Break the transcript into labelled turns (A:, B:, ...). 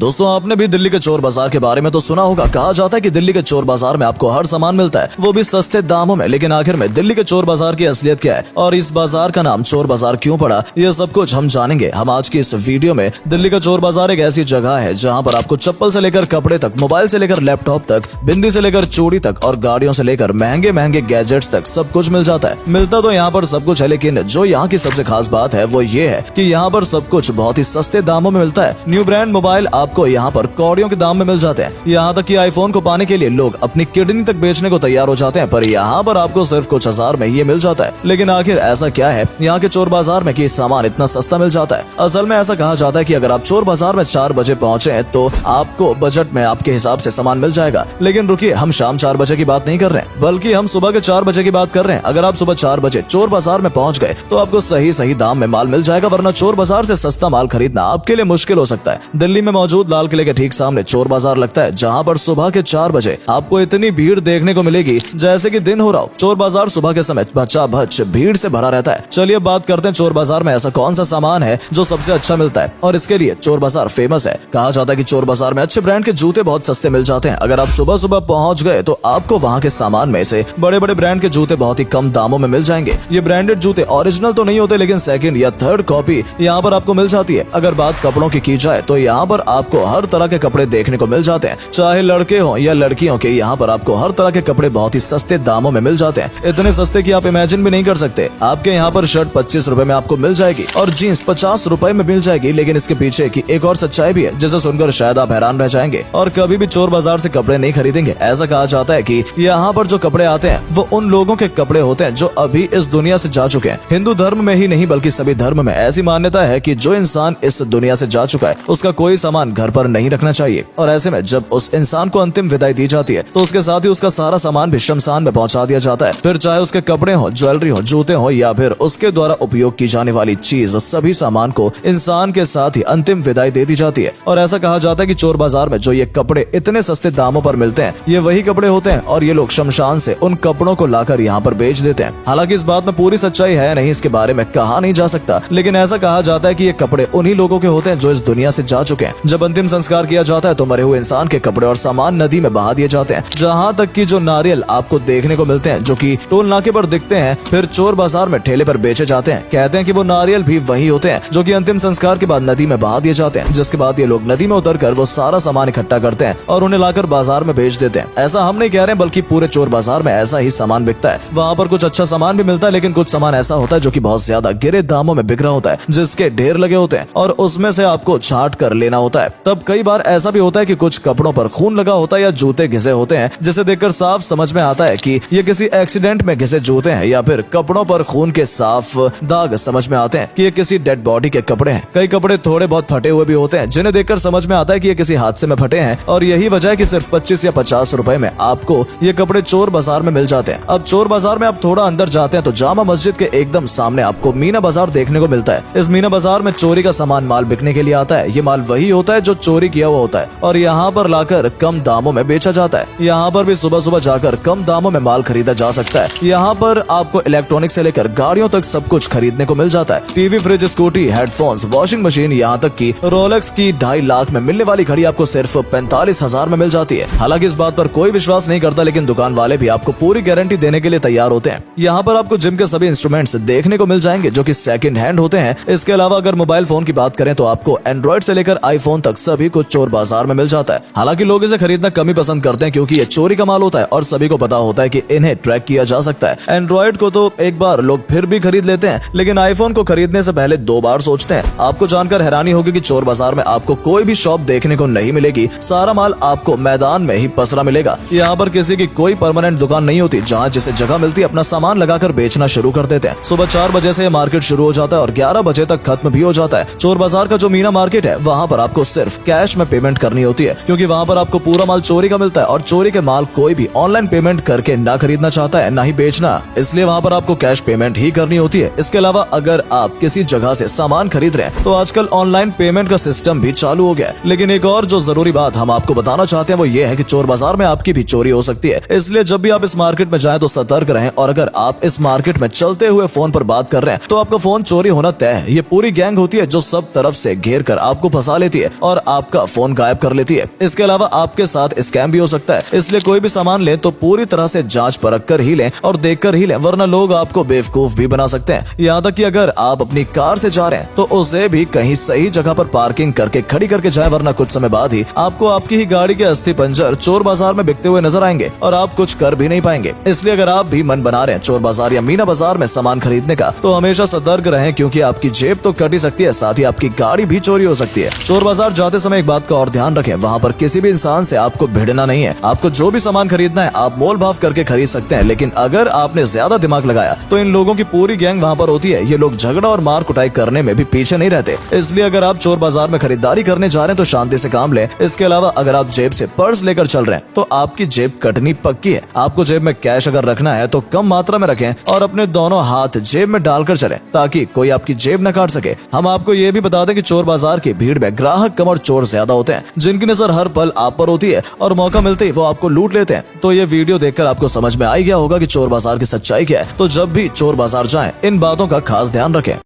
A: दोस्तों आपने भी दिल्ली के चोर बाजार के बारे में तो सुना होगा। कहा जाता है कि दिल्ली के चोर बाजार में आपको हर सामान मिलता है, वो भी सस्ते दामों में। लेकिन आखिर में दिल्ली के चोर बाजार की असलियत क्या है और इस बाजार का नाम चोर बाजार क्यों पड़ा, ये सब कुछ हम जानेंगे हम आज की इस वीडियो में। दिल्ली का चोर बाजार एक ऐसी जगह है जहाँ पर आपको चप्पल से लेकर कपड़े तक, मोबाइल से लेकर लैपटॉप तक, बिंदी से लेकर चूड़ी तक और गाड़ियों से लेकर महंगे महंगे गैजेट्स तक सब कुछ मिल जाता है। मिलता तो यहाँ पर सब कुछ है, लेकिन जो यहाँ की सबसे खास बात है वो ये है कि यहाँ पर सब कुछ बहुत ही सस्ते दामों में मिलता है। न्यू ब्रांड मोबाइल आपको यहाँ पर कौड़ियों के दाम में मिल जाते हैं। यहाँ तक कि आईफोन को पाने के लिए लोग अपनी किडनी तक बेचने को तैयार हो जाते हैं, पर यहाँ पर आपको सिर्फ कुछ हजार में ये मिल जाता है। लेकिन आखिर ऐसा क्या है यहाँ के चोर बाजार में कि सामान इतना सस्ता मिल जाता है? असल में ऐसा कहा जाता है कि अगर आप चोर बाजार में 4 बजे पहुंचे हैं तो आपको बजट में आपके हिसाब से सामान मिल जाएगा। लेकिन रुकिए, हम शाम 4 बजे की बात नहीं कर रहे हैं, बल्कि हम सुबह के 4 बजे की बात कर रहे हैं। अगर आप सुबह 4 बजे चोर बाजार में पहुंच गए तो आपको सही दाम में माल मिल जाएगा, वरना चोर बाजार से सस्ता माल खरीदना आपके लिए मुश्किल हो सकता है। दिल्ली में मौजूद लाल किले के ठीक सामने चोर बाजार लगता है, जहाँ पर सुबह के 4 बजे आपको इतनी भीड़ देखने को मिलेगी जैसे कि दिन हो रहा हो। चोर बाजार सुबह के समय बचा बच भीड़ से भरा रहता है। चलिए बात करते हैं चोर बाजार में ऐसा कौन सा सामान है जो सबसे अच्छा मिलता है और इसके लिए चोर बाजार फेमस है। कहा जाता है कि चोर बाजार में अच्छे ब्रांड के जूते बहुत सस्ते मिल जाते हैं। अगर आप सुबह सुबह पहुंच गए तो आपको वहां के सामान में से बड़े बड़े ब्रांड के जूते बहुत ही कम दामों में मिल जाएंगे। ये ब्रांडेड जूते ओरिजिनल तो नहीं होते, लेकिन सेकंड या थर्ड कॉपी यहाँ पर आपको मिल जाती है। अगर बात कपड़ों की जाए तो यहाँ पर आपको हर तरह के कपड़े देखने को मिल जाते हैं, चाहे लड़के हो या लड़कियों के। यहाँ पर आपको हर तरह के कपड़े बहुत ही सस्ते दामों में मिल जाते हैं, इतने सस्ते कि आप इमेजिन भी नहीं कर सकते। आपके यहाँ पर शर्ट 25 रुपए में आपको मिल जाएगी और जीन्स 50 रुपए में मिल जाएगी। लेकिन इसके पीछे की एक और सच्चाई भी है जिसे सुनकर शायद आप हैरान रह जाएंगे और कभी भी चोर बाजार से कपड़े नहीं खरीदेंगे। ऐसा कहा जाता है कि यहाँ पर जो कपड़े आते हैं वो उन लोगों के कपड़े होते हैं जो अभी इस दुनिया से जा चुके हैं। हिंदू धर्म में ही नहीं बल्कि सभी धर्म में ऐसी मान्यता है कि जो इंसान इस दुनिया से जा चुका है उसका कोई सामान घर पर नहीं रखना चाहिए। और ऐसे में जब उस इंसान को अंतिम विदाई दी जाती है तो उसके साथ ही उसका सारा सामान भी शमशान में पहुंचा दिया जाता है। फिर चाहे उसके कपड़े हो, ज्वेलरी हो, जूते हो या फिर उसके द्वारा उपयोग की जाने वाली चीज, सभी सामान को इंसान के साथ ही अंतिम विदाई दे दी जाती है। और ऐसा कहा जाता है कि चोर बाजार में जो ये कपड़े इतने सस्ते दामों पर मिलते हैं ये वही कपड़े होते हैं और ये लोग शमशान से उन कपड़ों को लाकर यहाँ पर बेच देते हैं। हालांकि इस बात में पूरी सच्चाई है नहीं, इसके बारे में कहा नहीं जा सकता, लेकिन ऐसा कहा जाता है कि ये कपड़े उन्हीं लोगों के होते हैं जो इस दुनिया से जा चुके हैं। जब अंतिम संस्कार किया जाता है तो मरे हुए इंसान के कपड़े और सामान नदी में बहा दिए जाते हैं। जहाँ तक कि जो नारियल आपको देखने को मिलते हैं जो कि टोल नाके पर दिखते हैं, फिर चोर बाजार में ठेले पर बेचे जाते हैं। कहते हैं कि वो नारियल भी वही होते हैं जो कि अंतिम संस्कार के बाद नदी में बहा दिए जाते हैं, जिसके बाद ये लोग नदी में उतरकर वो सारा सामान इकट्ठा करते हैं और उन्हें लाकर बाजार में बेच देते हैं। ऐसा हम नहीं कह रहे, बल्कि पूरे चोर बाजार में ऐसा ही सामान बिकता है। वहाँ पर कुछ अच्छा सामान भी मिलता है, लेकिन कुछ सामान ऐसा होता है जो कि बहुत ज्यादा गिरे दामों में बिक रहा होता है, जिसके ढेर लगे होते हैं और उसमें से आपको छांट कर लेना होता है। तब कई बार ऐसा भी होता है कि कुछ कपड़ों पर खून लगा होता है या जूते घिसे होते हैं, जिसे देखकर साफ समझ में आता है कि ये किसी एक्सीडेंट में घिसे जूते हैं, या फिर कपड़ों पर खून के साफ दाग समझ में आते हैं कि ये किसी डेड बॉडी के कपड़े हैं। कई कपड़े थोड़े बहुत फटे हुए भी होते हैं, जिन्हें देखकर समझ में आता है कि ये किसी हादसे में फटे हैं। और यही वजह है कि सिर्फ 25 या 50 रुपए में आपको ये कपड़े चोर बाजार में मिल जाते हैं। अब चोर बाजार में आप थोड़ा अंदर जाते हैं तो जामा मस्जिद के एकदम सामने आपको मीना बाजार देखने को मिलता है। इस मीना बाजार में चोरी का सामान माल बिकने के लिए आता है। ये माल वही होता है जो चोरी किया हुआ होता है और यहाँ पर लाकर कम दामों में बेचा जाता है। यहाँ पर भी सुबह सुबह जाकर कम दामों में माल खरीदा जा सकता है। यहाँ पर आपको इलेक्ट्रॉनिक से लेकर गाड़ियों तक सब कुछ खरीदने को मिल जाता है। TV, fridge, scooty, headphones, washing machine, यहाँ तक कि रोलेक्स की 2.5 लाख में मिलने वाली घड़ी आपको सिर्फ 45,000 में मिल जाती है। हालांकि इस बात पर कोई विश्वास नहीं करता, लेकिन दुकान वाले भी आपको पूरी गारंटी देने के लिए तैयार होते हैं। यहाँ पर आपको जिम के सभी इंस्ट्रूमेंट्स देखने को मिल जाएंगे जो कि सेकंड हैंड होते हैं। इसके अलावा अगर मोबाइल फोन की बात करें तो आपको एंड्रॉइड से लेकर आईफोन तक सभी कुछ चोर बाजार में मिल जाता है। हालांकि लोग इसे खरीदना कम ही पसंद करते हैं क्योंकि ये चोरी का माल होता है और सभी को पता होता है कि इन्हें ट्रैक किया जा सकता है। एंड्रॉइड को तो एक बार लोग फिर भी खरीद लेते हैं, लेकिन आईफोन को खरीदने से पहले 2 बार सोचते हैं। आपको जानकर हैरानी होगी कि चोर बाजार में आपको कोई भी शॉप देखने को नहीं मिलेगी। सारा माल आपको मैदान में ही पसरा मिलेगा। यहाँ पर किसी की कोई परमानेंट दुकान नहीं होती, जहाँ जिसे जगह मिलती है अपना सामान लगाकर बेचना शुरू कर देते हैं। सुबह 4 बजे से मार्केट शुरू हो जाता है और 11 बजे तक खत्म भी हो जाता है। चोर बाजार का जो मीना मार्केट है वहाँ पर आपको सिर्फ कैश में पेमेंट करनी होती है, क्योंकि वहाँ पर आपको पूरा माल चोरी का मिलता है और चोरी के माल कोई भी ऑनलाइन पेमेंट करके ना खरीदना चाहता है ना ही बेचना, इसलिए वहाँ पर आपको कैश पेमेंट ही करनी होती है। इसके अलावा अगर आप किसी जगह से सामान खरीद रहे हैं तो आजकल ऑनलाइन पेमेंट का सिस्टम भी चालू हो गया है। लेकिन एक और जो जरूरी बात हम आपको बताना चाहते हैं वो ये है कि चोर बाजार में आपकी भी चोरी हो सकती है, इसलिए जब भी आप इस मार्केट में जाएं तो सतर्क रहें। और अगर आप इस मार्केट में चलते हुए फोन पर बात कर रहे हैं तो आपका फोन चोरी होना तय है। ये पूरी गैंग होती है जो सब तरफ से घेर कर आपको फंसा लेती है और और आपका फोन गायब कर लेती है। इसके अलावा आपके साथ स्कैम भी हो सकता है, इसलिए कोई भी सामान लें तो पूरी तरह से जांच परख कर ही लें और देख कर ही लें, वरना लोग आपको बेवकूफ भी बना सकते हैं। यहाँ तक कि अगर आप अपनी कार से जा रहे हैं तो उसे भी कहीं सही जगह पर पार्किंग करके खड़ी करके जाएं, वरना कुछ समय बाद ही आपको आपकी ही गाड़ी के अस्थि पंजर चोर बाजार में बिकते हुए नजर आएंगे और आप कुछ कर भी नहीं पाएंगे। इसलिए अगर आप भी मन बना रहे हैं चोर बाजार या मीना बाजार में सामान खरीदने का, तो हमेशा सतर्क रहें, क्योंकि आपकी जेब तो कट ही सकती है, साथ ही आपकी गाड़ी भी चोरी हो सकती है। चोर बाजार जाते समय एक बात का और ध्यान रखें, वहाँ पर किसी भी इंसान से आपको भिड़ना नहीं है। आपको जो भी सामान खरीदना है आप मोल भाव करके खरीद सकते हैं, लेकिन अगर आपने ज्यादा दिमाग लगाया तो इन लोगों की पूरी गैंग वहाँ पर होती है। ये लोग झगड़ा और मार कुटाई करने में भी पीछे नहीं रहते। इसलिए अगर आप चोर बाजार में खरीदारी करने जा रहे हैं तो शांति से काम लें। इसके अलावा अगर आप जेब से पर्स लेकर चल रहे हैं तो आपकी जेब कटनी पक्की है। आपको जेब में कैश अगर रखना है तो कम मात्रा में रखें और अपने दोनों हाथ जेब में डालकर चलें, ताकि कोई आपकी जेब न काट सके। हम आपको ये भी बता दें कि चोर बाजार की भीड़ में ग्राहक कम और चोर ज्यादा होते हैं, जिनकी नजर हर पल आप पर होती है और मौका मिलते ही वो आपको लूट लेते हैं। तो ये वीडियो देखकर आपको समझ में आ गया होगा कि चोर बाजार की सच्चाई क्या है। तो जब भी चोर बाजार जाएं, इन बातों का खास ध्यान रखें।